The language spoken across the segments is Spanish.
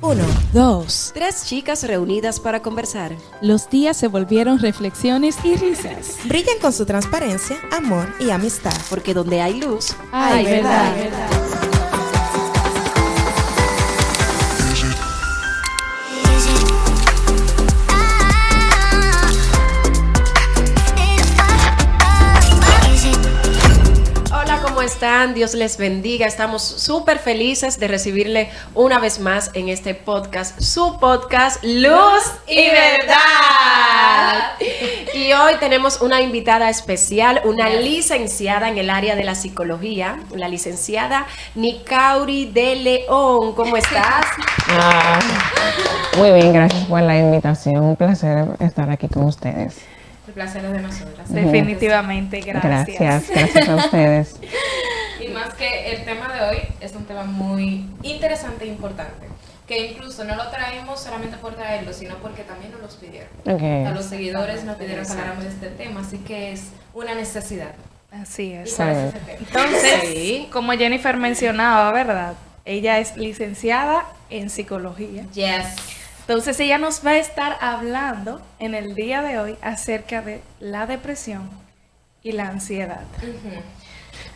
1, 2. 3 chicas reunidas para conversar. Los días se volvieron reflexiones y risas. Brillan con su transparencia, amor y amistad. Porque donde hay luz, Ay, verdad. ¿cómo están? Dios les bendiga. Estamos súper felices de recibirle una vez más en este podcast, su podcast Luz y Verdad. Y hoy tenemos una invitada especial, una licenciada en el área de la psicología, la licenciada Nicauri de León. ¿Cómo estás? Muy bien, gracias por la invitación. Un placer estar aquí con ustedes. El placer es de nosotras. Definitivamente, gracias. Gracias a ustedes. Y más que el tema de hoy es un tema muy interesante e importante, que incluso no lo traemos solamente por traerlo, sino porque también nos los pidieron. Okay. A los seguidores nos pidieron que habláramos de este tema, así que es una necesidad. Así es. ¿Y cuál es ese tema? Entonces, Sí. como Jennifer mencionaba, ¿verdad? Ella es licenciada en psicología. Yes. Entonces ella nos va a estar hablando en el día de hoy acerca de la depresión y la ansiedad.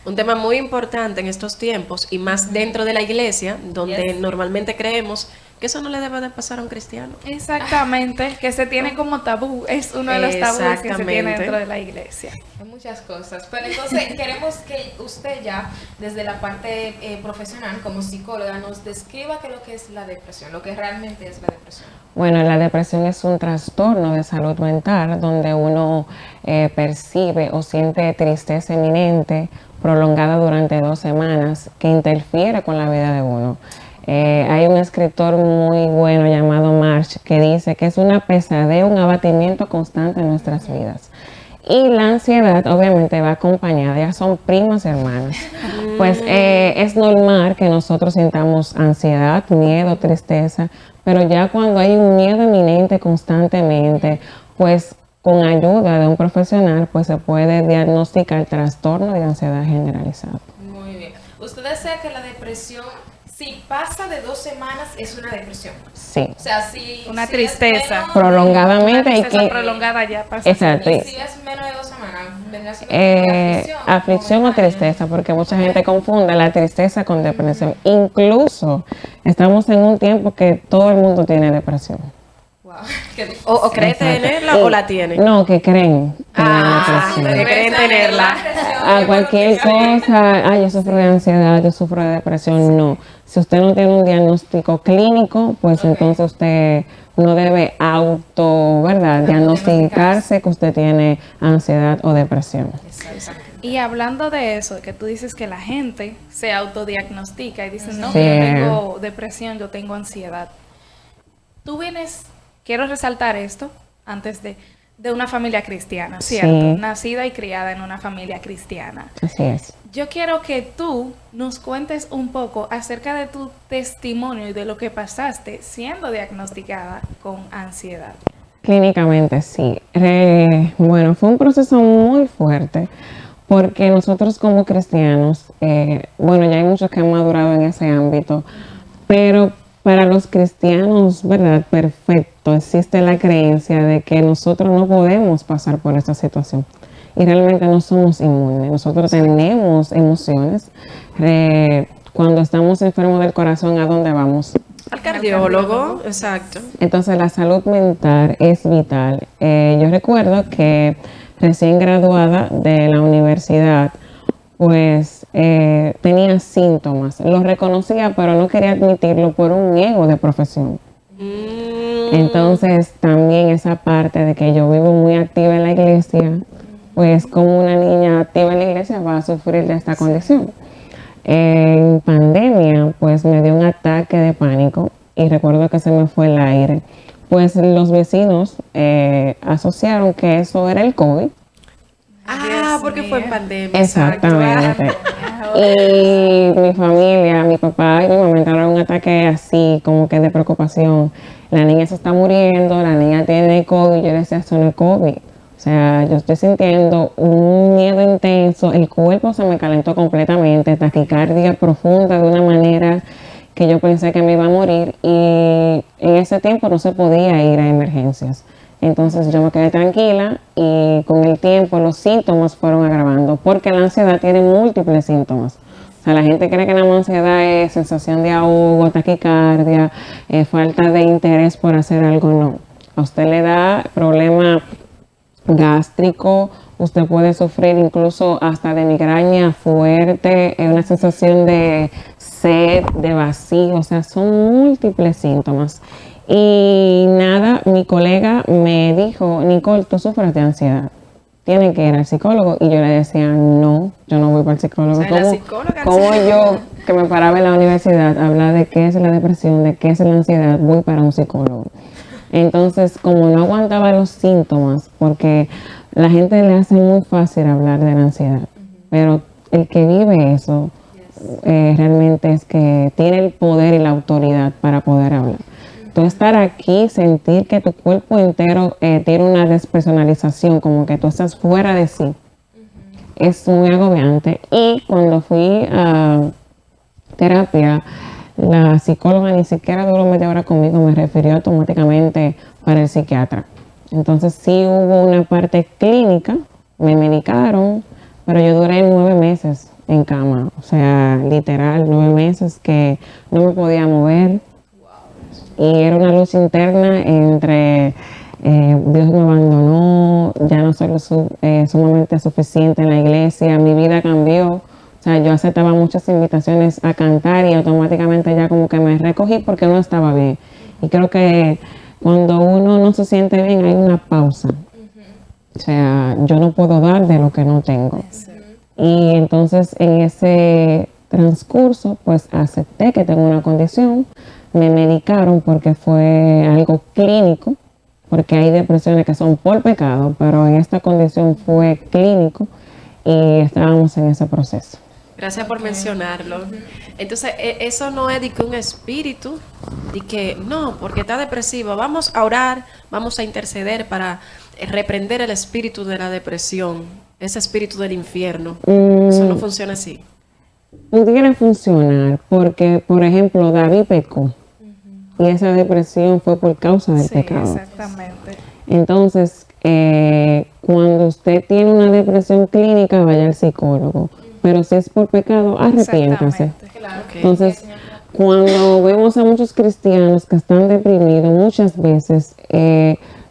Un tema muy importante en estos tiempos y más dentro de la iglesia, donde normalmente creemos que eso no le debe de pasar a un cristiano. Exactamente, que se tiene como tabú, es uno de los tabúes que se tiene Exactamente. dentro de la iglesia. Hay muchas cosas, pero entonces queremos que usted ya, desde la parte profesional, como psicóloga, nos describa qué es lo que es la depresión, lo que realmente es la depresión. Bueno, la depresión es un trastorno de salud mental donde uno percibe o siente tristeza inminente prolongada durante 2 semanas que interfiere con la vida de uno. Hay un escritor muy bueno llamado Marsh que dice que es una pesadez, un abatimiento constante en nuestras vidas. Y la ansiedad obviamente va acompañada, ya son primas hermanas. Pues es normal que nosotros sintamos ansiedad, miedo, tristeza, pero ya cuando hay un miedo inminente constantemente, pues con ayuda de un profesional, pues se puede diagnosticar trastorno de ansiedad generalizado. Muy bien. ¿Usted desea que la depresión, si pasa de 2 semanas, es una depresión? Sí. O sea, si... Una si tristeza. es menos- Prolongadamente Una y tristeza que... prolongada ya pasa. Exacto. Y si es menos de 2 semanas, vendrá siendo Aflicción o momentánea. tristeza, porque mucha gente confunde la tristeza con depresión. Incluso estamos en un tiempo que todo el mundo tiene depresión. Wow, qué difícil. O cree tenerla o la tiene. No, que creen tener que depresión. creen tenerla. A cualquier cosa, yo sufro de ansiedad, yo sufro de depresión, no. Si usted no tiene un diagnóstico clínico, pues entonces usted no debe ¿verdad? Diagnosticarse que usted tiene ansiedad o depresión. Y hablando de eso, que tú dices que la gente se autodiagnostica y dice, no, Sí. yo tengo depresión, yo tengo ansiedad. Tú vienes, quiero resaltar esto, antes de una familia cristiana, ¿cierto? Sí. Nacida y criada en una familia cristiana. Así es. Yo quiero que tú nos cuentes un poco acerca de tu testimonio y de lo que pasaste siendo diagnosticada con ansiedad. Clínicamente sí. Bueno, fue un proceso muy fuerte porque nosotros como cristianos, bueno, ya hay muchos que han madurado en ese ámbito, pero para los cristianos, ¿verdad? Perfecto, existe la creencia de que nosotros no podemos pasar por esta situación y realmente no somos inmunes. Nosotros tenemos emociones. Cuando estamos enfermos del corazón, ¿a dónde vamos? Al cardiólogo, exacto. Entonces la salud mental es vital. Yo recuerdo que recién graduada de la universidad, pues tenía síntomas. Los reconocía, pero no quería admitirlo por un ego de profesión. Entonces también esa parte de que yo vivo muy activa en la iglesia, pues como una niña activa en la iglesia va a sufrir de esta condición. En pandemia, pues me dio un ataque de pánico y recuerdo que se me fue el aire. Pues los vecinos asociaron que eso era el COVID. Ah, porque fue en pandemia. Exactamente. Y mi familia, mi papá y mi mamá entraron un ataque así, como que de preocupación. La niña se está muriendo, la niña tiene COVID. Yo decía, eso no es COVID. O sea, yo estoy sintiendo un miedo intenso, el cuerpo se me calentó completamente, taquicardia profunda de una manera que yo pensé que me iba a morir y en ese tiempo no se podía ir a emergencias. Entonces yo me quedé tranquila y con el tiempo los síntomas fueron agravando porque la ansiedad tiene múltiples síntomas. O sea, la gente cree que la ansiedad es sensación de ahogo, taquicardia, falta de interés por hacer algo. No. A usted le da problema gástrico, usted puede sufrir incluso hasta de migraña fuerte, una sensación de sed, de vacío, o sea, son múltiples síntomas. Y nada, mi colega me dijo, Nicole, tú sufres de ansiedad, tienes que ir al psicólogo. Y yo le decía, no, yo no voy para el psicólogo. O sea, la psicóloga ¿Cómo yo, que me paraba en la universidad, hablar de qué es la depresión, de qué es la ansiedad, voy para un psicólogo? Entonces, como no aguantaba los síntomas, porque la gente le hace muy fácil hablar de la ansiedad, pero el que vive eso realmente es que tiene el poder y la autoridad para poder hablar. Tú estar aquí, sentir que tu cuerpo entero tiene una despersonalización, como que tú estás fuera de sí, es muy agobiante. Y cuando fui a terapia, la psicóloga ni siquiera duró media hora conmigo, me refirió automáticamente para el psiquiatra. Entonces sí hubo una parte clínica, me medicaron, pero yo duré 9 meses en cama, o sea, literal 9 meses que no me podía mover. Y era una lucha interna entre Dios me abandonó, ya no soy sumamente suficiente en la iglesia, mi vida cambió. O sea, yo aceptaba muchas invitaciones a cantar y automáticamente ya como que me recogí porque no estaba bien. Y creo que cuando uno no se siente bien hay una pausa. O sea, yo no puedo dar de lo que no tengo. Y entonces en ese transcurso pues acepté que tengo una condición, me medicaron porque fue algo clínico, porque hay depresiones que son por pecado, pero en esta condición fue clínico y estábamos en ese proceso. Gracias por mencionarlo. Entonces, eso no es de que un espíritu, de que no, porque está depresivo, vamos a orar, vamos a interceder para reprender el espíritu de la depresión, ese espíritu del infierno. Eso no funciona así. Pudiera funcionar porque, por ejemplo, David pecó y esa depresión fue por causa del pecado. Exactamente. Entonces, cuando usted tiene una depresión clínica, vaya al psicólogo. Pero si es por pecado, arrepiéntase. Claro. Ok. Entonces, cuando vemos a muchos cristianos que están deprimidos, muchas veces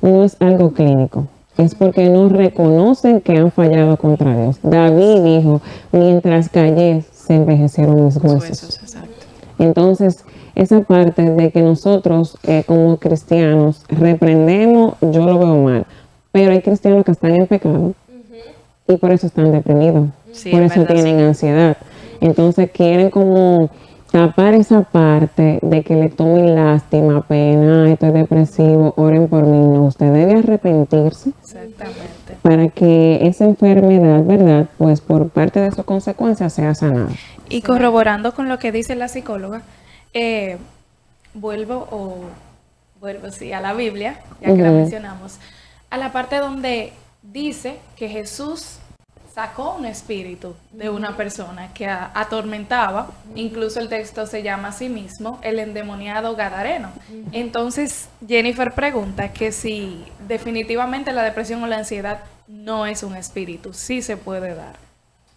no es algo clínico. Es porque no reconocen que han fallado contra Dios. David dijo, mientras callé, se envejecieron mis huesos. Exacto. Entonces, esa parte de que nosotros como cristianos reprendemos, yo lo veo mal. Pero hay cristianos que están en pecado y por eso están deprimidos. Sí, por es eso verdad, tienen sí. ansiedad. Entonces quieren como tapar esa parte de que le tomen lástima, pena, estoy depresivo, oren por mí. No, usted debe arrepentirse Exactamente. para que esa enfermedad, ¿verdad? Pues por parte de sus consecuencias sea sanada. Y corroborando con lo que dice la psicóloga, vuelvo sí, a la Biblia, ya que la mencionamos, a la parte donde dice que Jesús sacó un espíritu de una persona que atormentaba, incluso el texto se llama a sí mismo, el endemoniado gadareno. Entonces, Jennifer pregunta que si definitivamente la depresión o la ansiedad no es un espíritu, sí se puede dar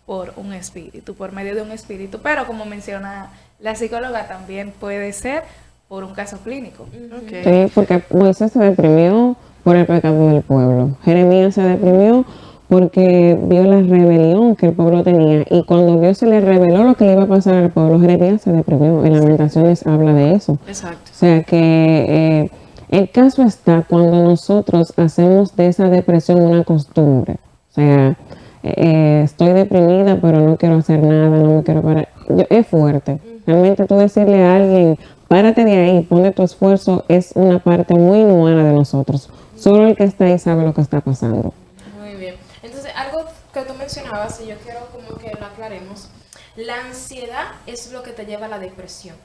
por un espíritu, por medio de un espíritu, pero como menciona la psicóloga, también puede ser por un caso clínico. Okay. Sí, porque Moisés se deprimió por el pecado del pueblo. Jeremías se deprimió porque vio la rebelión que el pueblo tenía. Y cuando Dios se le reveló lo que le iba a pasar al pueblo, Jeremías se deprimió. En Lamentaciones habla de eso. Exacto. O sea que el caso está cuando nosotros hacemos de esa depresión una costumbre. O sea, estoy deprimida, pero no quiero hacer nada, no me quiero parar. Es fuerte. Realmente tú decirle a alguien, párate de ahí, ponle tu esfuerzo, es una parte muy inhumana de nosotros. Solo el que está ahí sabe lo que está pasando. Muy bien. Entonces, algo que tú mencionabas, y yo quiero como que lo aclaremos, la ansiedad es lo que te lleva a la depresión.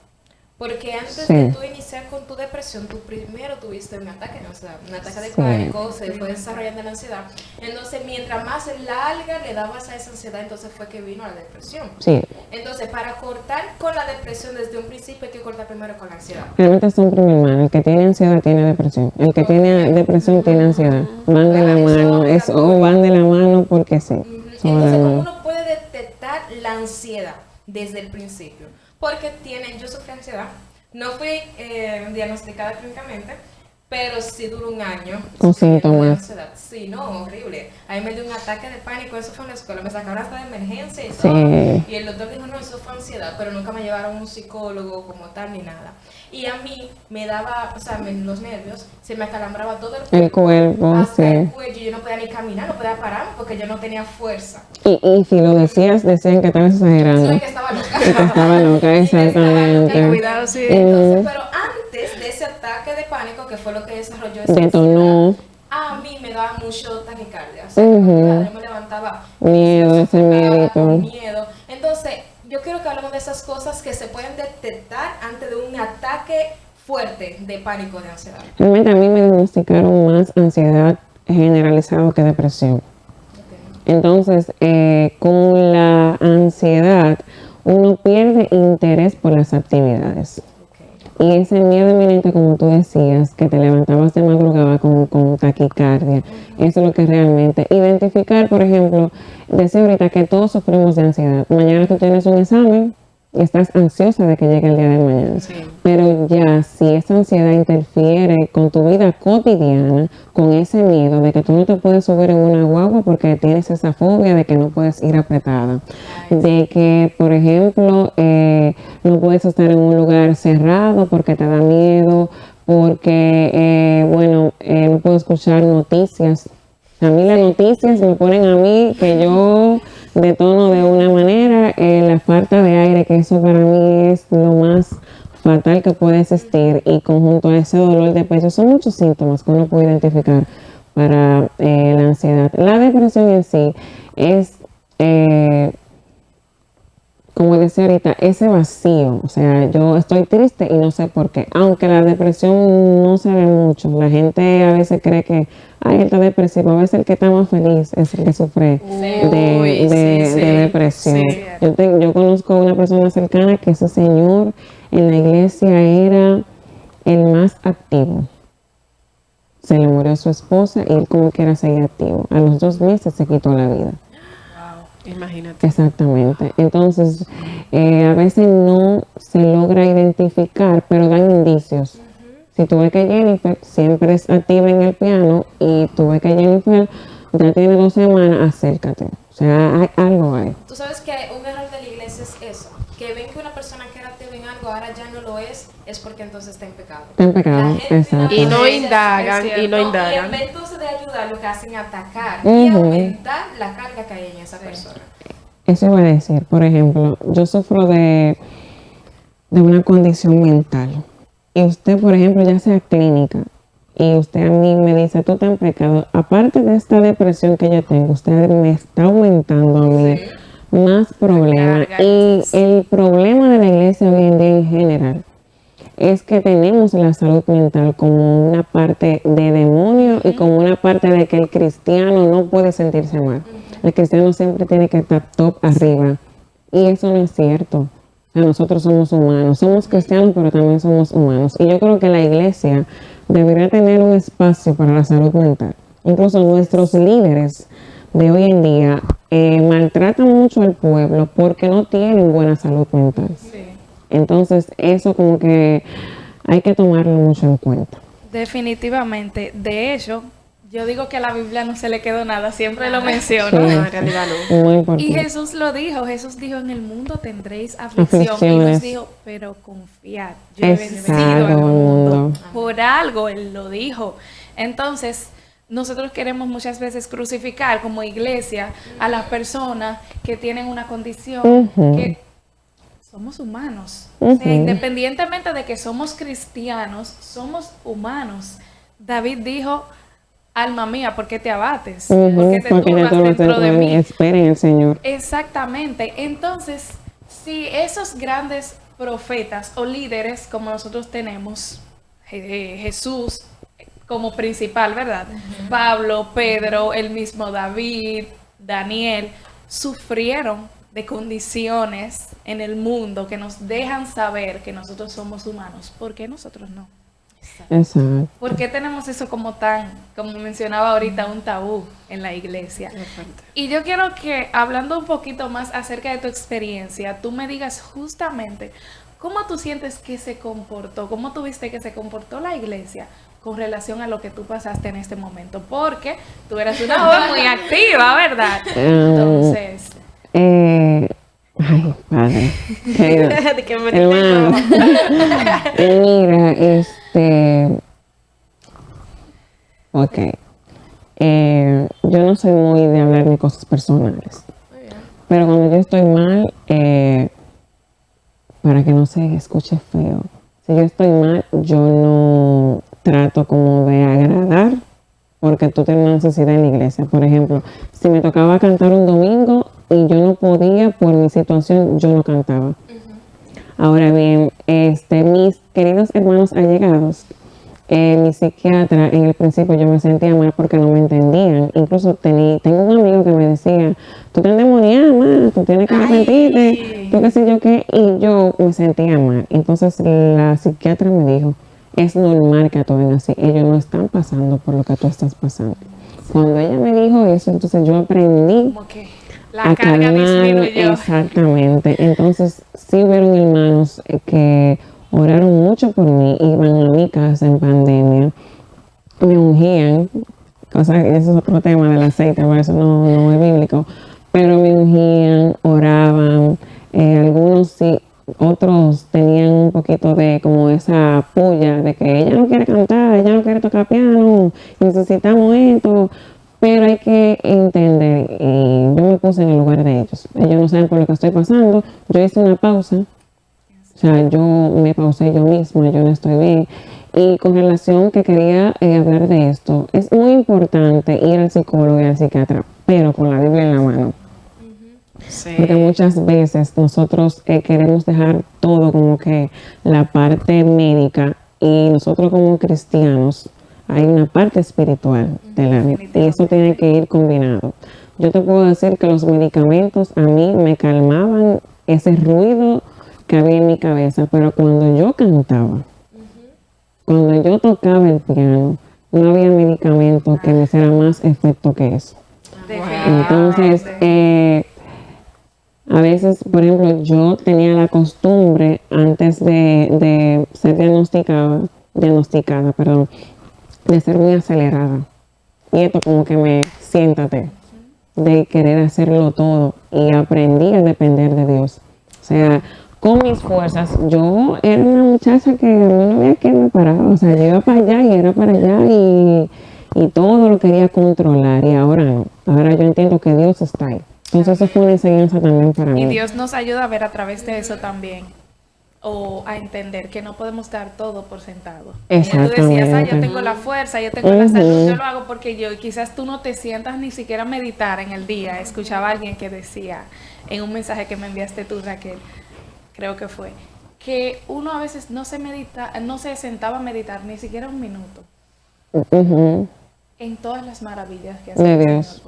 Porque antes Sí. de tú iniciar con tu depresión, tú primero tuviste un ataque de ansiedad, un ataque de pánico, se fue desarrollando la ansiedad. Entonces, mientras más larga le dabas a esa ansiedad, entonces fue que vino la depresión. Sí, Entonces, para cortar con la depresión desde un principio, hay que cortar primero con la ansiedad. realmente son primo hermano. El que tiene ansiedad tiene depresión. El que tiene depresión tiene ansiedad. Van de la mano. Van de la mano porque sí. Son de la Entonces, ¿cómo mano. uno puede detectar la ansiedad desde el principio? Porque yo sufrí ansiedad, no fui diagnosticada clínicamente, pero sí duró un año. Con sufriendo de síntomas. ansiedad. Sí, no, horrible. Ahí me dio un ataque de pánico, eso fue en la escuela, me sacaron hasta de emergencia y todo. Sí. Y el doctor dijo, no, eso fue ansiedad, pero nunca me llevaron a un psicólogo como tal ni nada. Y a mí me daba, o sea, los nervios, se me acalambraba todo el cuerpo. Hasta el Sí. cuello, yo no podía ni caminar, no podía pararme porque yo no tenía fuerza. Y si lo decías, decían que estabas exagerando. Soy que estaba loca. Que estaba loca, exactamente. Cuidado, sí. Entonces, pero antes de ese ataque de pánico, que fue lo que desarrolló esa Detonó. ansiedad, a mí me daba mucho taquicardia. O sea, Ujú. yo me levantaba Miedo, ese sofocada, miedito. con miedo. Entonces, yo quiero que hablemos de esas cosas que se pueden detectar antes de un ataque fuerte de pánico, de ansiedad. Realmente a mí me diagnosticaron más ansiedad generalizada que depresión. Entonces, con la ansiedad, uno pierde interés por las actividades. Y ese miedo inminente, como tú decías, que te levantabas de madrugada con taquicardia, eso es lo que realmente identificar, por ejemplo, decía ahorita que todos sufrimos de ansiedad. Mañana tú tienes un examen y estás ansiosa de que llegue el día de mañana. Sí. Pero ya si esa ansiedad interfiere con tu vida cotidiana, con ese miedo de que tú no te puedes subir en una guagua porque tienes esa fobia de que no puedes ir apretada, de que, por ejemplo, no puedes estar en un lugar cerrado porque te da miedo, porque, no puedo escuchar noticias. A mí las noticias me ponen a mí que yo detono de una manera, la falta de aire, que eso para mí es lo más fatal que puede existir, y conjunto a ese dolor de pecho, son muchos síntomas que uno puede identificar para la ansiedad. La depresión en sí es, como decía ahorita, ese vacío, o sea, yo estoy triste y no sé por qué, aunque la depresión no se ve mucho, la gente a veces cree que, ay, él está depresivo, a veces el que está más feliz es el que sufre de depresión. Sí. Yo conozco a una persona cercana que ese señor en la iglesia era el más activo. Se le murió su esposa y él como quiera seguir activo. A los 2 meses se quitó la vida. Imagínate. Exactamente. Entonces, a veces no se logra identificar, pero dan indicios. Si tú ves que Jennifer siempre es activa en el piano y tú ves que Jennifer ya tiene 2 semanas, acércate. O sea, hay algo ahí. Tú sabes que un error de la iglesia es eso, que ven que una persona que era activa en algo ahora ya no lo es porque entonces está en pecado. Está en pecado, La gente exacto. Y no vez indagan, es y no Y indagan. en vez entonces de ayudar, lo que hacen es atacar y aumentar la carga que hay en esa persona. Eso iba a decir, por ejemplo, yo sufro de una condición mental. Y usted, por ejemplo, ya sea clínica, y usted a mí me dice, tú estás en pecado. Aparte de esta depresión que yo tengo, usted me está aumentando a mí más problemas. Y el problema de la iglesia hoy en día en general es que tenemos la salud mental como una parte de demonio y como una parte de que el cristiano no puede sentirse mal. El cristiano siempre tiene que estar top arriba. Y eso no es cierto. O sea, nosotros somos humanos. Somos cristianos, pero también somos humanos. Y yo creo que la iglesia debería tener un espacio para la salud mental. Incluso nuestros líderes de hoy en día maltratan mucho al pueblo porque no tienen buena salud mental. Entonces, eso como que hay que tomarlo mucho en cuenta. Definitivamente. De hecho, yo digo que a la Biblia no se le quedó nada, siempre lo menciono. Sí. No, en realidad no. Muy Y importante. Jesús lo dijo, Jesús dijo, en el mundo tendréis aflicción. Y Aflicciones. nos dijo, pero confiad, yo he vencido Exacto, al mundo. mundo. Por algo Él lo dijo. Entonces, nosotros queremos muchas veces crucificar como iglesia a las personas que tienen una condición que somos humanos. O sea, independientemente de que somos cristianos, somos humanos. David dijo, alma mía, ¿por qué te abates? ¿Por qué te Porque ya turbas todo dentro de mí? esperen el Señor. Exactamente. Entonces, si esos grandes profetas o líderes como nosotros tenemos, Jesús como principal, ¿verdad? Pablo, Pedro, el mismo David, Daniel, sufrieron de condiciones en el mundo que nos dejan saber que nosotros somos humanos. ¿Por qué nosotros no? Exacto. ¿Por qué tenemos eso como como mencionaba ahorita, un tabú en la iglesia? Y yo quiero que, hablando un poquito más acerca de tu experiencia, tú me digas justamente cómo tú sientes que se comportó, cómo tuviste que se comportó la iglesia con relación a lo que tú pasaste en este momento, porque tú eras una joven muy activa, ¿verdad? Entonces... ay, padre. De que me Hermano. Mira, ok. Yo no soy muy de hablar de cosas personales. Pero cuando yo estoy mal, para que no se escuche feo, si yo estoy mal, yo no trato como de agradar, porque tú tienes una necesidad en la iglesia. Por ejemplo, si me tocaba cantar un domingo y yo no podía por mi situación, yo no cantaba. Ahora bien, mis queridos hermanos allegados, mi psiquiatra, en el principio yo me sentía mal porque no me entendían. Incluso tengo un amigo que me decía, tú te endemonias, ma, tú tienes que arrepentirte, tú qué sé yo qué, y yo me sentía mal. Entonces la psiquiatra me dijo, es normal que actúen así, ellos no están pasando por lo que tú estás pasando. Cuando ella me dijo eso, entonces yo aprendí como que la carga disminuyó. Exactamente. Entonces sí hubieron hermanos que oraron mucho por mí, iban a mi casa en pandemia, me ungían, cosa que ese es otro tema del aceite, por eso no es bíblico, pero me ungían, oraban, algunos sí, otros tenían un poquito de como esa puya de que ella no quiere cantar, ella no quiere tocar piano, necesitamos esto, pero hay que entender, y yo me puse en el lugar de ellos no saben por lo que estoy pasando, yo hice una pausa. O sea, yo me pausé yo misma, yo no estoy bien. Y con relación que quería hablar de esto, es muy importante ir al psicólogo y al psiquiatra, pero con la Biblia en la mano. Sí. Porque muchas veces nosotros queremos dejar todo como que la parte médica y nosotros como cristianos hay una parte espiritual de la vida y eso tiene que ir combinado. Yo te puedo decir que los medicamentos a mí me calmaban ese ruido que había en mi cabeza, pero cuando yo cantaba, cuando yo tocaba el piano, no había medicamento que me hiciera más efecto que eso. Entonces, a veces, por ejemplo, yo tenía la costumbre antes de ser diagnosticada, de ser muy acelerada. Y esto como que siéntate, de querer hacerlo todo. Y aprendí a depender de Dios. O sea, con mis fuerzas, yo era una muchacha que a mí no había quien me paraba. O sea, yo iba para allá y era para allá y todo lo quería controlar. Y ahora no. Ahora yo entiendo que Dios está ahí. Entonces eso fue una enseñanza también para mí. Y Dios nos ayuda a ver a través de eso también. O a entender que no podemos dar todo por sentado. Exactamente. Tú decías, yo tengo la fuerza, yo tengo la salud, yo lo hago porque yo, y quizás tú no te sientas ni siquiera a meditar en el día. Escuchaba a alguien que decía, en un mensaje que me enviaste tú, Raquel, creo que fue, que uno a veces no se sentaba a meditar ni siquiera un minuto en todas las maravillas que hace el Dios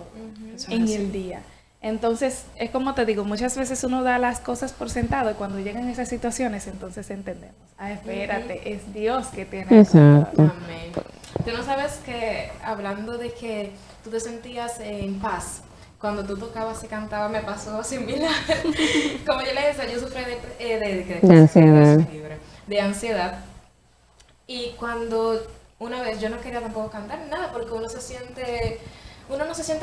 Señor en el día. Entonces, es como te digo, muchas veces uno da las cosas por sentado y cuando llegan esas situaciones, entonces entendemos. Espérate, es Dios que tiene el control. Amén. Tú no sabes que, hablando de que tú te sentías en paz, cuando tú tocabas y cantabas, me pasó similar. Como yo le decía, yo sufrí de ansiedad. De ansiedad. Y cuando una vez yo no quería tampoco cantar nada porque uno no se siente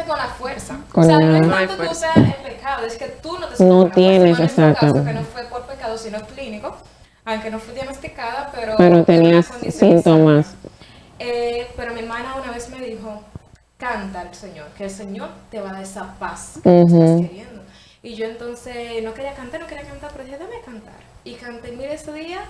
con la fuerza. O sea, no es tanto que sea el pecado, es que tú no te sientes no con la tienes, fuerza. En este caso, exacto. que no fue por pecado, sino clínico, aunque no fui diagnosticada, pero tenías síntomas. Pero mi hermana una vez me dijo, canta al Señor, que el Señor te va a dar esa paz que tú estás queriendo. Y yo entonces no quería cantar, pero dije, déjame cantar. Y canté, mire, ese día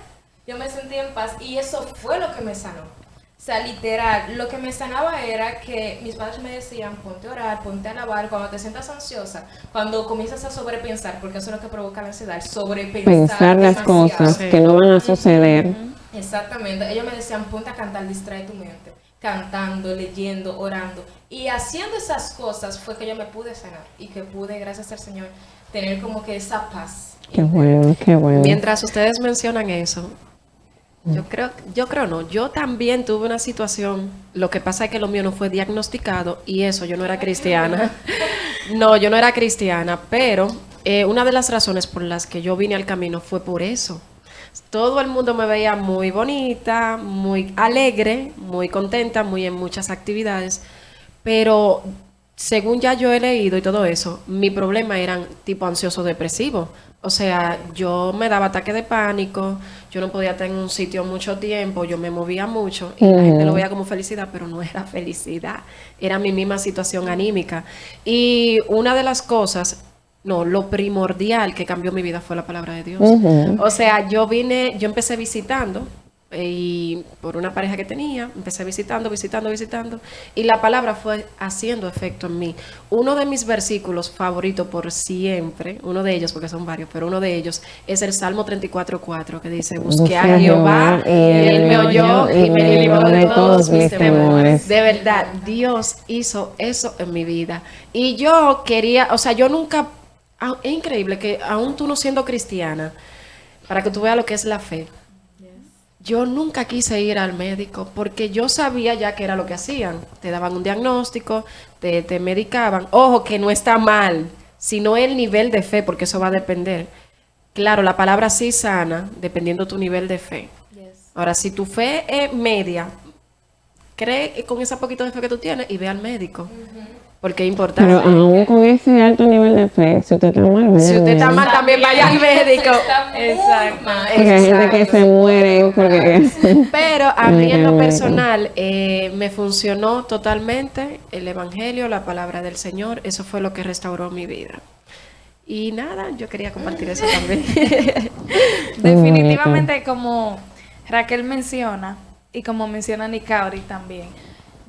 yo me sentí en paz y eso fue lo que me sanó. O sea, literal, lo que me sanaba era que mis padres me decían, ponte a orar, ponte a alabar, cuando te sientas ansiosa, cuando comienzas a sobrepensar, porque eso es lo que provoca la ansiedad, sobrepensar Pensar las demasiado. cosas que no van a suceder. Exactamente, ellos me decían, ponte a cantar, distrae tu mente, cantando, leyendo, orando, y haciendo esas cosas fue que yo me pude sanar, y que pude, gracias al Señor, tener como que esa paz. Qué bueno, qué bueno. Mientras ustedes mencionan eso, yo también tuve una situación, lo que pasa es que lo mío no fue diagnosticado y eso, yo no era cristiana. No, yo no era cristiana, pero una de las razones por las que yo vine al camino fue por eso. Todo el mundo me veía muy bonita, muy alegre, muy contenta, muy en muchas actividades, pero según ya yo he leído y todo eso, mi problema eran tipo ansioso depresivo. O sea, yo me daba ataque de pánico, yo no podía estar en un sitio mucho tiempo, yo me movía mucho y la gente lo veía como felicidad, pero no era felicidad, era mi misma situación anímica. Y una de las cosas, no, lo primordial que cambió mi vida fue la palabra de Dios. O sea, yo empecé visitando y por una pareja que tenía, empecé visitando, y la palabra fue haciendo efecto en mí. Uno de mis versículos favoritos por siempre, uno de ellos, porque son varios, pero uno de ellos es el Salmo 34:4, que dice, busqué a Jehová y Él me oyó y me libró de todos mis temores. De verdad, Dios hizo eso en mi vida. Y yo quería, o sea, yo nunca, es increíble que aún tú no siendo cristiana, para que tú veas lo que es la fe, yo nunca quise ir al médico porque yo sabía ya que era lo que hacían. Te daban un diagnóstico, te medicaban. Ojo, que no está mal, sino el nivel de fe, porque eso va a depender. Claro, la palabra sí sana, dependiendo tu nivel de fe. Ahora, si tu fe es media, cree con esa poquito de fe que tú tienes y ve al médico. Porque es importante. Pero aún con ese alto nivel de fe, si usted está mal, vaya si usted está mal, también vaya al médico. Exacto. Porque hay gente que se muere porque... Pero a mí en lo personal me funcionó totalmente el evangelio, la palabra del Señor. Eso fue lo que restauró mi vida. Y nada, yo quería compartir eso también. Definitivamente, como Raquel menciona y como menciona Nicauri también,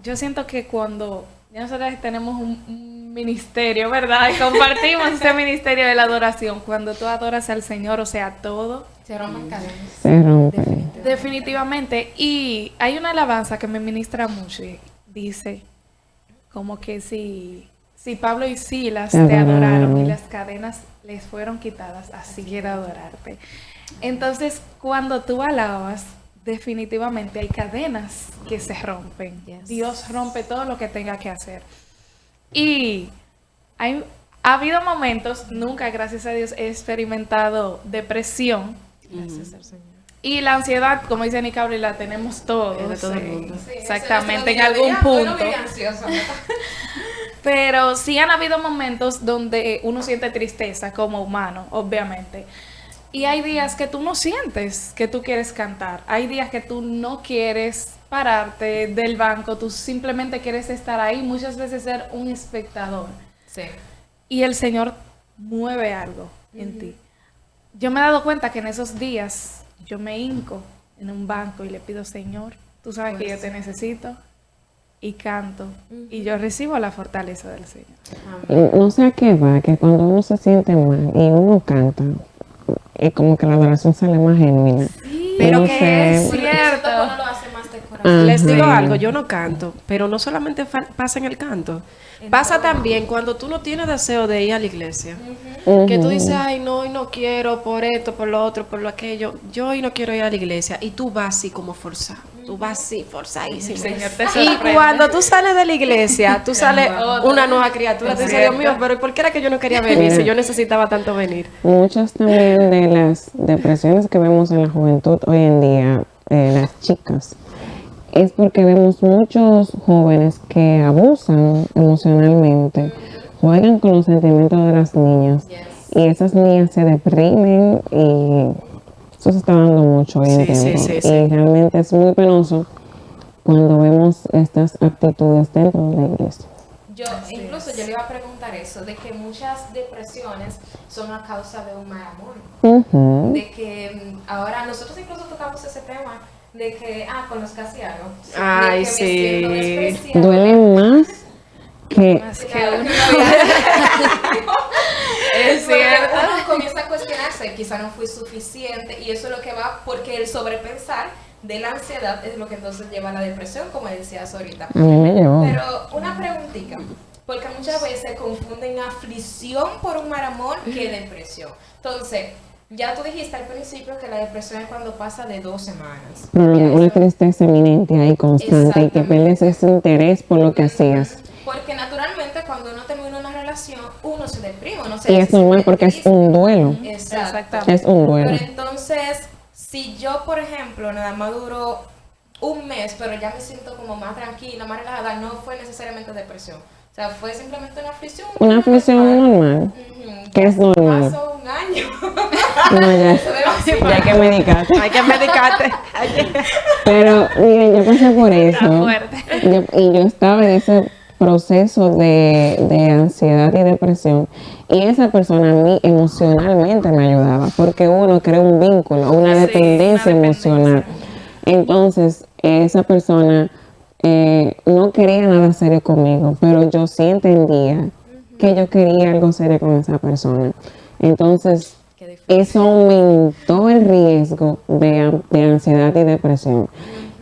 yo siento que cuando nosotros tenemos un ministerio, ¿verdad? Y compartimos ese ministerio de la adoración. Cuando tú adoras al Señor, o sea, todo Se rompen cadenas. Se rompe. definitivamente. Y hay una alabanza que me ministra mucho y dice como que si Pablo y Silas te adoraron y las cadenas les fueron quitadas, así quiero adorarte. Entonces, cuando tú alabas, definitivamente hay cadenas que se rompen. Dios rompe todo lo que tenga que hacer. Y ha habido momentos, nunca, gracias a Dios, he experimentado depresión. Gracias al Señor. Y la ansiedad, como dice Nicauri, la tenemos todos. Es de todo el mundo. Sí, Exactamente, en ese otro algún día, punto. Hoy no vine ansiosa, ¿verdad? Pero sí han habido momentos donde uno siente tristeza como humano, obviamente. Y hay días que tú no sientes que tú quieres cantar. Hay días que tú no quieres pararte del banco, tú simplemente quieres estar ahí, muchas veces ser un espectador. Sí. Y el Señor mueve algo en ti. Yo me he dado cuenta que en esos días yo me hinco en un banco y le pido, Señor, tú sabes que yo te necesito, y canto, y yo recibo la fortaleza del Señor. No sé a qué va, que cuando uno se siente mal y uno canta, y como que la adoración sale más genuina. Pero No que sé. es Porque Cierto. uno lo hace más de corazón. Les digo Ajá. algo, yo no canto, pero no solamente pasa en el canto. Pasa también cuando tú no tienes deseo de ir a la iglesia. Que tú dices, ay, no, hoy no quiero, por esto, por lo otro, por lo aquello. Yo hoy no quiero ir a la iglesia. Y tú vas así como forzado. Tú vas así, forzadísimo. El Señor te Y sorprende. cuando tú sales de la iglesia, tú sales una nueva criatura. Tú dices, Dios mío, pero ¿por qué era que yo no quería venir si yo necesitaba tanto venir? Muchas también de las depresiones que vemos en la juventud hoy en día, las chicas, es porque vemos muchos jóvenes que abusan emocionalmente, juegan con los sentimientos de las niñas y esas niñas se deprimen y eso se está dando mucho hoy en tiempo. Y realmente es muy penoso cuando vemos estas actitudes dentro de la iglesia. Incluso yo le iba a preguntar eso, de que muchas depresiones son a causa de un mal amor. Ujú. De que ahora nosotros incluso tocamos ese tema de que, conozcas algo. Ay, de que me siento sí. despreciada. Duele más que... Más que Claro, uno. Es cierto. Uno comienza a cuestionarse, quizá no fui suficiente, y eso es lo que va, porque el sobrepensar de la ansiedad es lo que entonces lleva a la depresión, como decías ahorita. A mí me llevó. Pero una preguntita, porque muchas veces confunden aflicción por un mal amor que depresión. Entonces, ya tú dijiste al principio que la depresión es cuando pasa de 2 semanas. Una tristeza eminente ahí constante y que pierdes ese interés por lo que hacías. Porque naturalmente cuando uno termina una relación, uno se deprime, uno se Y es normal porque es un duelo. Exacto. Es un duelo. Pero entonces, si yo, por ejemplo, nada más duró un mes, pero ya me siento como más tranquila, más relajada, no fue necesariamente depresión. O sea, fue simplemente una aflicción. Una aflicción normal. Ujú. Que es normal. Pasó un año. No, ya hay que medicarte. Hay que medicarte. Pero miren, yo pasé por Está eso. fuerte. Y yo estaba en ese proceso de ansiedad y depresión. Y esa persona a mí emocionalmente me ayudaba. Porque uno crea un vínculo, una dependencia emocional. Entonces, esa persona no quería nada serio conmigo, pero yo sí entendía que yo quería algo serio con esa persona. Entonces, eso aumentó el riesgo de ansiedad y depresión.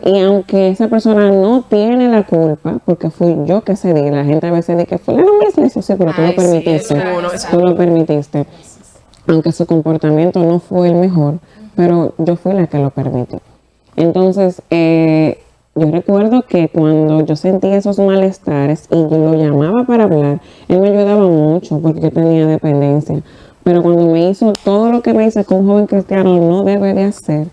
Y aunque esa persona no tiene la culpa, porque fui yo que cedí, la gente a veces dice que fue la misma, sí, pero tú lo permitiste, tú lo permitiste. Aunque su comportamiento no fue el mejor, pero yo fui la que lo permití. Entonces, yo recuerdo que cuando yo sentía esos malestares y yo lo llamaba para hablar, él me ayudaba mucho porque yo tenía dependencia. Pero cuando me hizo todo lo que me hizo que un joven cristiano no debe de hacer,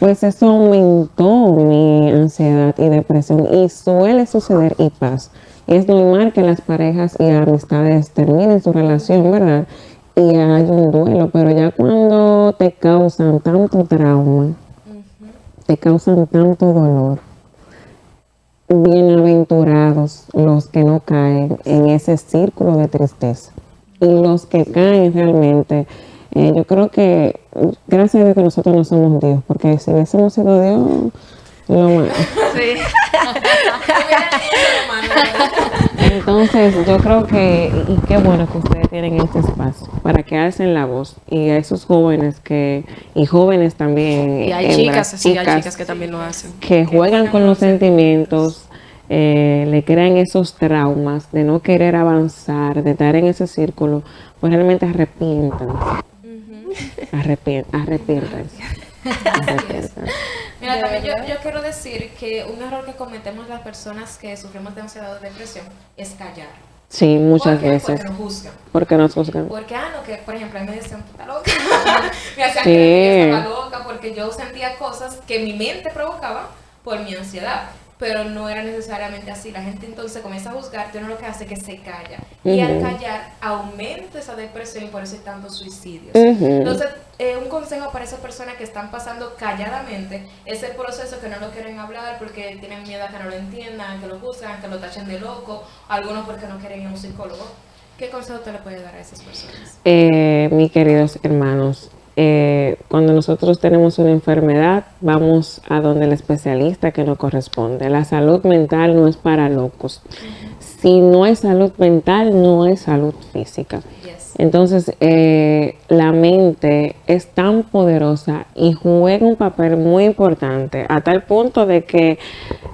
pues eso aumentó mi ansiedad y depresión y suele suceder y pasa. Y es normal que las parejas y amistades terminen su relación, ¿verdad? Y hay un duelo, pero ya cuando te causan tanto trauma, te causan tanto dolor, bienaventurados los que no caen en ese círculo de tristeza. Y los que caen realmente, yo creo que, gracias a Dios que nosotros no somos Dios, porque si hubiésemos sido Dios, lo más. Sí. Entonces, yo creo que, y qué bueno que ustedes tienen este espacio para que alcen la voz y a esos jóvenes y jóvenes también, Y hay hembras, chicas, sí, hay chicas que también lo hacen. que juegan con los sentimientos, le crean esos traumas de no querer avanzar, de estar en ese círculo, pues realmente arrepiéntanse. Mira, también yo quiero decir que un error que cometemos las personas que sufrimos de ansiedad o depresión es callar. Sí, muchas ¿Por qué? veces. Porque nos juzgan. Porque nos juzgan. Porque, no, que por ejemplo, a mí me decían, tú estás loca. Me hacían Sí. creer que yo estaba loca porque yo sentía cosas que mi mente provocaba por mi ansiedad. Pero no era necesariamente así. La gente entonces comienza a juzgarte, uno lo que hace es que se calla. Y al callar aumenta esa depresión y por eso hay tantos suicidios. Entonces, un consejo para esas personas que están pasando calladamente es el proceso que no lo quieren hablar porque tienen miedo a que no lo entiendan, que lo juzgan, que lo tachen de loco, algunos porque no quieren ir a un psicólogo. ¿Qué consejo te le puede dar a esas personas? Mis queridos hermanos, cuando nosotros tenemos una enfermedad, vamos a donde el especialista que nos corresponde. La salud mental no es para locos. Si no hay salud mental, no hay salud física. Yes. Entonces, la mente es tan poderosa y juega un papel muy importante a tal punto de que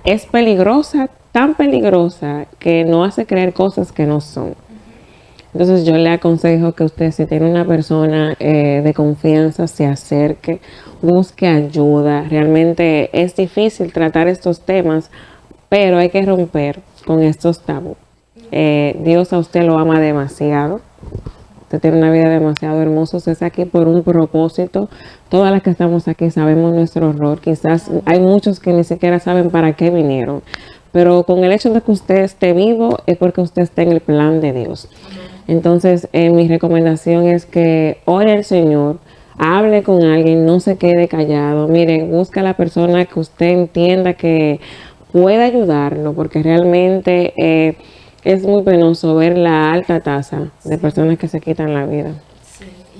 es peligrosa, tan peligrosa que no hace creer cosas que no son. Entonces yo le aconsejo que usted, si tiene una persona de confianza, se acerque, busque ayuda. Realmente es difícil tratar estos temas, pero hay que romper con estos tabús. Dios a usted lo ama demasiado. Usted tiene una vida demasiado hermosa. Usted está aquí por un propósito. Todas las que estamos aquí sabemos nuestro rol. Quizás hay muchos que ni siquiera saben para qué vinieron. Pero con el hecho de que usted esté vivo es porque usted está en el plan de Dios. Entonces, mi recomendación es que ore al Señor, hable con alguien, no se quede callado. Mire, busca a la persona que usted entienda que pueda ayudarlo, porque realmente es muy penoso ver la alta tasa de personas que se quitan la vida.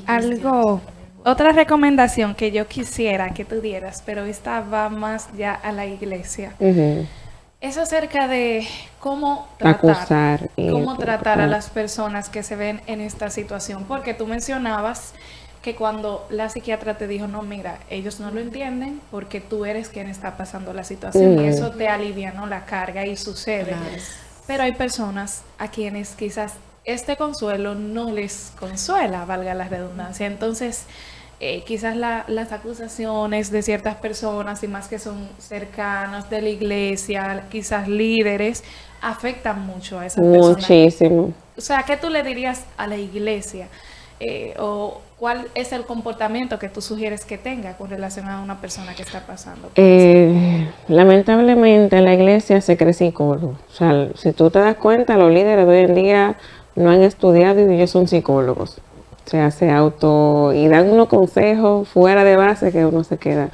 Algo Otra recomendación que yo quisiera que tú dieras, pero esta va más ya a la iglesia, es acerca de cómo tratar, a las personas que se ven en esta situación. Porque tú mencionabas que cuando la psiquiatra te dijo, no, mira, ellos no lo entienden porque tú eres quien está pasando la situación y eso te alivia, ¿no?, la carga y sucede. Claro. Pero hay personas a quienes quizás este consuelo no les consuela, valga la redundancia. Entonces, quizás las acusaciones de ciertas personas, y más que son cercanas de la iglesia, quizás líderes, afectan mucho a esas personas. Muchísimo. O sea, ¿qué tú le dirías a la iglesia? ¿O cuál es el comportamiento que tú sugieres que tenga con relación a una persona que está pasando? Lamentablemente la iglesia se cree psicólogo. O sea, si tú te das cuenta, los líderes de hoy en día no han estudiado y ellos son psicólogos. O sea, y dan unos consejos fuera de base que uno se queda.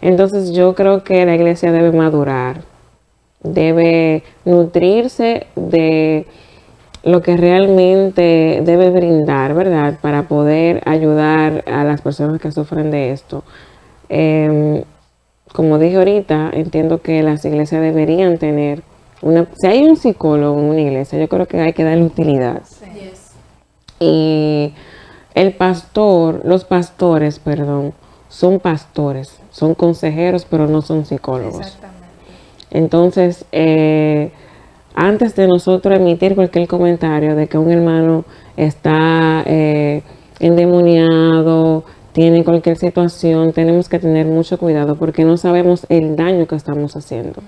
Entonces yo creo que la iglesia debe madurar, debe nutrirse de lo que realmente debe brindar, ¿verdad?, para poder ayudar a las personas que sufren de esto. Como dije ahorita, entiendo que las iglesias deberían tener si hay un psicólogo en una iglesia, yo creo que hay que darle utilidad. Sí. Y los pastores, son pastores, son consejeros, pero no son psicólogos. Exactamente. Entonces, antes de nosotros emitir cualquier comentario de que un hermano está endemoniado, tiene cualquier situación, tenemos que tener mucho cuidado porque no sabemos el daño que estamos haciendo.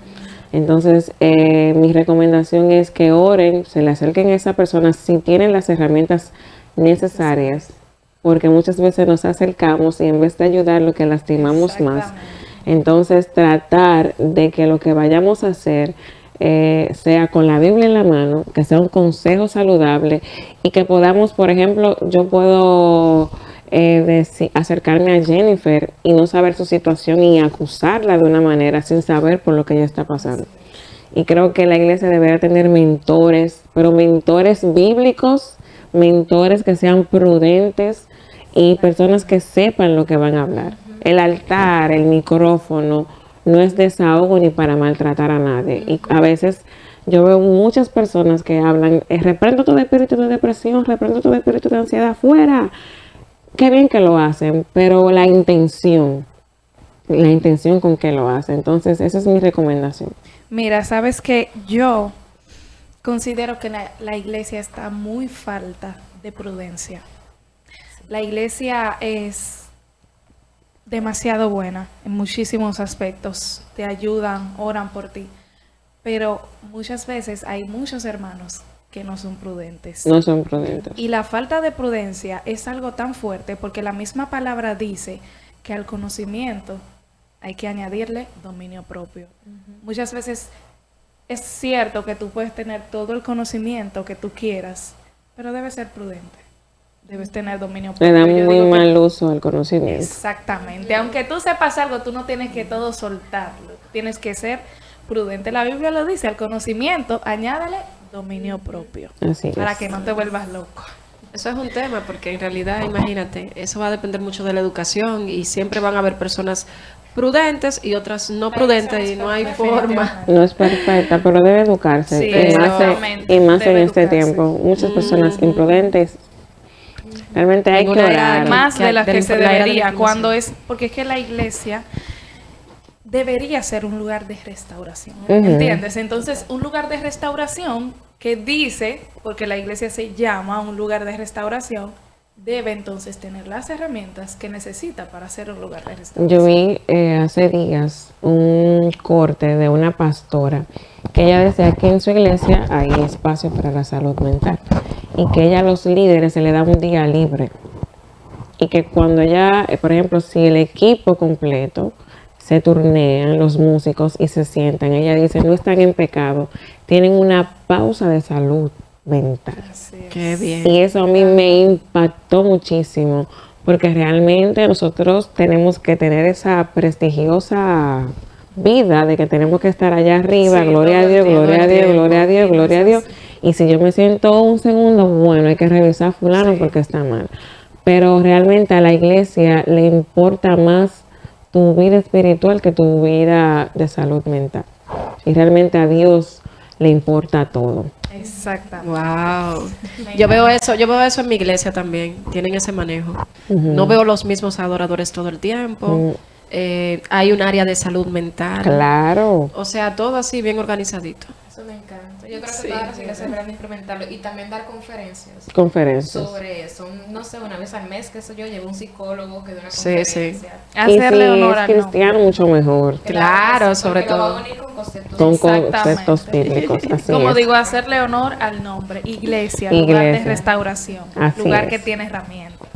Entonces, mi recomendación es que oren, se le acerquen a esa persona si tienen las herramientas necesarias, porque muchas veces nos acercamos y en vez de ayudar lo que lastimamos más. Entonces, tratar de que lo que vayamos a hacer sea con la Biblia en la mano, que sea un consejo saludable y que podamos, por ejemplo, yo puedo acercarme a Jennifer y no saber su situación y acusarla de una manera sin saber por lo que ella está pasando. Y creo que la iglesia debería tener mentores, pero mentores bíblicos, mentores que sean prudentes y personas que sepan lo que van a hablar. El altar, el micrófono, no es desahogo ni para maltratar a nadie. Y a veces yo veo muchas personas que hablan, reprendo todo espíritu de depresión, reprendo todo espíritu de ansiedad, fuera. Qué bien que lo hacen, pero la intención con que lo hacen. Entonces, esa es mi recomendación. Mira, sabes que yo considero que la iglesia está muy falta de prudencia. La iglesia es demasiado buena en muchísimos aspectos. Te ayudan, oran por ti. Pero muchas veces hay muchos hermanos que no son prudentes. No son prudentes. Y la falta de prudencia es algo tan fuerte porque la misma palabra dice que al conocimiento hay que añadirle dominio propio. Muchas veces es cierto que tú puedes tener todo el conocimiento que tú quieras, pero debes ser prudente. Debes tener dominio propio. Le dan muy mal uso al conocimiento. Exactamente. Aunque tú sepas algo, tú no tienes que todo soltarlo. Tienes que ser prudente. La Biblia lo dice, al conocimiento añádale dominio propio. Así para es. que no te vuelvas loco. Eso es un tema porque en realidad, imagínate, eso va a depender mucho de la educación y siempre van a haber personas prudentes y otras no prudentes y no hay forma. No es perfecta, pero debe educarse. Sí, y más en debe este educarse. tiempo. Muchas personas imprudentes. Realmente hay que orar. Más de las que se la era de la debería, información. porque es que la iglesia debería ser un lugar de restauración, Ujú. ¿entiendes? Entonces, un lugar de restauración que dice, porque la iglesia se llama un lugar de restauración, debe entonces tener las herramientas que necesita para ser un lugar de restauración. Yo vi hace días un corte de una pastora que ella decía que en su iglesia hay espacio para la salud mental y que ella a los líderes se le da un día libre y que cuando ella, por ejemplo, si el equipo completo se turnean los músicos y se sientan, ella dice, no están en pecado, tienen una pausa de salud mental. Así es. Qué bien. Y eso a mí me impactó muchísimo, porque realmente nosotros tenemos que tener esa prestigiosa vida de que tenemos que estar allá arriba, Sí, gloria a todo el Dios, tiempo, gloria a todo el Dios, tiempo. gloria a Dios, gloria a Dios. Y si yo me siento un segundo, bueno, hay que revisar fulano Sí. porque está mal. pero realmente a la iglesia le importa más tu vida espiritual que tu vida de salud mental. Y realmente a Dios le importa todo. Exactamente. Wow. Yo veo eso en mi iglesia también. Tienen ese manejo. No veo los mismos adoradores todo el tiempo. Hay un área de salud mental. Claro. O sea, todo así bien organizadito. Eso me encanta. Yo creo que todas las iglesias deberían implementarlo y también dar Conferencias. sobre eso. No sé, una vez al mes, que eso yo llevo un psicólogo que dé una Sí, conferencia. sí. Hacerle y si honor es al cristiano, nombre. mucho mejor. Claro, sí, sobre porque lo va todo. a unir con conceptos. Con Exactamente. conceptos bíblicos. Así Como es. digo, hacerle honor al nombre. Iglesia, lugar de Iglesia. restauración. Así Lugar es. que tiene herramientas.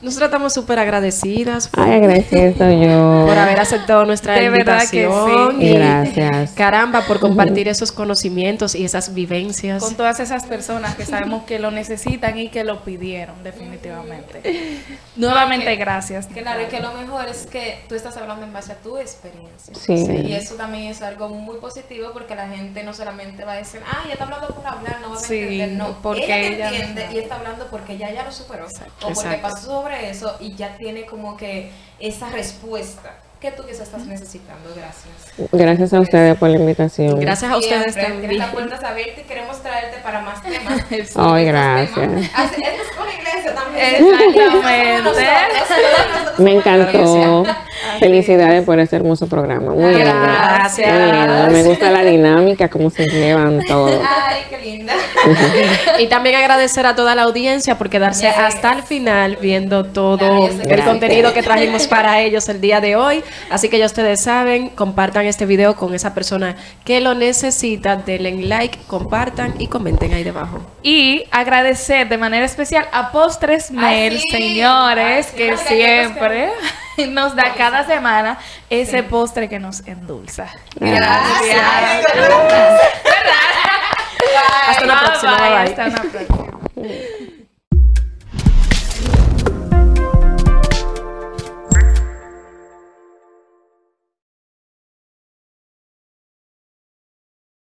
Nosotros estamos súper agradecidas Ay, agradecido yo. por haber aceptado nuestra De verdad que invitación. sí. Y Gracias. caramba, por compartir esos conocimientos y esas vivencias. Con todas esas personas que sabemos que lo necesitan y que lo pidieron, definitivamente. Nuevamente, gracias. Claro, y que lo mejor es que tú estás hablando en base a tu experiencia. Sí. Y eso también es algo muy positivo porque la gente no solamente va a decir, ella está hablando por hablar, no va a Sí, entender. No, porque ella ella entiende no- y está hablando porque ya lo superó. O porque Exacto. pasó sobre eso y ya tiene como que esa respuesta que tú quizás estás necesitando. Gracias. Gracias a ustedes por la invitación. Gracias a ustedes Siempre, también. tienes las puertas abiertas y queremos traerte para más temas. Ay, Estos gracias. temas. Esto es una iglesia también. Exactamente. Me encantó. Felicidades por este hermoso programa. Muy lindo. Gracias. Muy lindo. Me gusta la dinámica, cómo se llevan todo. Ay, qué linda. Y también agradecer a toda la audiencia por quedarse Yes. hasta el final viendo todo Gracias. el contenido que trajimos para ellos el día de hoy. Así que ya ustedes saben, compartan este video con esa persona que lo necesita, denle like, compartan y comenten ahí debajo. Y agradecer de manera especial a Postres Mel, sí. señores, Ay, sí, que las galletas siempre nos da cada semana ese postre que nos endulza. Gracias. Hasta una próxima. Bye, Bye, bye. hasta una próxima.